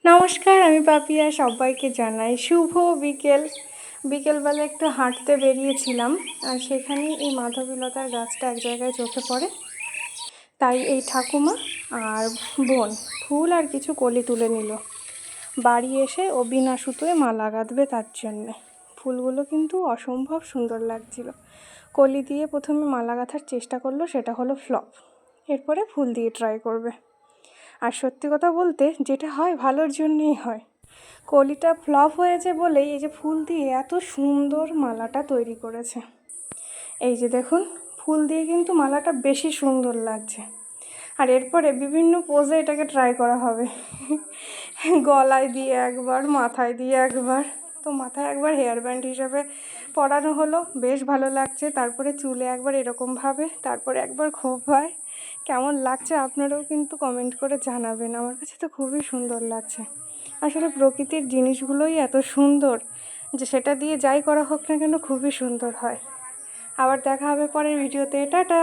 নমস্কার, আমি পাপিয়া। সবাইকে জানাই শুভ বিকেল। বিকেলবেলা একটু হাঁটতে বেরিয়েছিলাম, আর সেখানেই এই মাধবীলতার গাছটা এক জায়গায় চোখে পড়ে। তাই এই ঠাকুমা আর বোন ফুল আর কিছু কলি তুলে নিল। বাড়ি এসে ও বিনা সুতোয় মালা গাঁথবে তার জন্যে। ফুলগুলো কিন্তু অসম্ভব সুন্দর লাগছিল। কলি দিয়ে প্রথমে মালা গাঁথার চেষ্টা করলো, সেটা হলো ফ্লপ। এরপরে ফুল দিয়ে ট্রাই করবে। আর সত্যি কথা বলতে, যেটা হয় ভালোর জন্যই হয়। কলিটা ফ্লপ হয়েছে বলেই এই যে ফুল দিয়ে এত সুন্দর মালাটা তৈরি করেছে। এই যে দেখুন, ফুল দিয়ে কিন্তু মালাটা বেশি সুন্দর লাগছে। আর এরপরে বিভিন্ন পোজে এটাকে ট্রাই করা হবে। গলায় দিয়ে একবার, মাথায় দিয়ে একবার। তো মাথায় একবার হেয়ার ব্যান্ড হিসাবে পরানো হলো, বেশ ভালো লাগছে। তারপরে চুলে একবার এরকমভাবে, তারপরে একবার খোঁপায়। কেমন লাগছে আপনারাও কিন্তু কমেন্ট করে জানাবেন। আমার কাছে তো খুবই সুন্দর লাগছে। আসলে প্রকৃতির জিনিসগুলোই এত সুন্দর যে সেটা দিয়ে যাই করা হোক না কেন খুবই সুন্দর হয়। আবার দেখা হবে পরের ভিডিওতে। টাটা।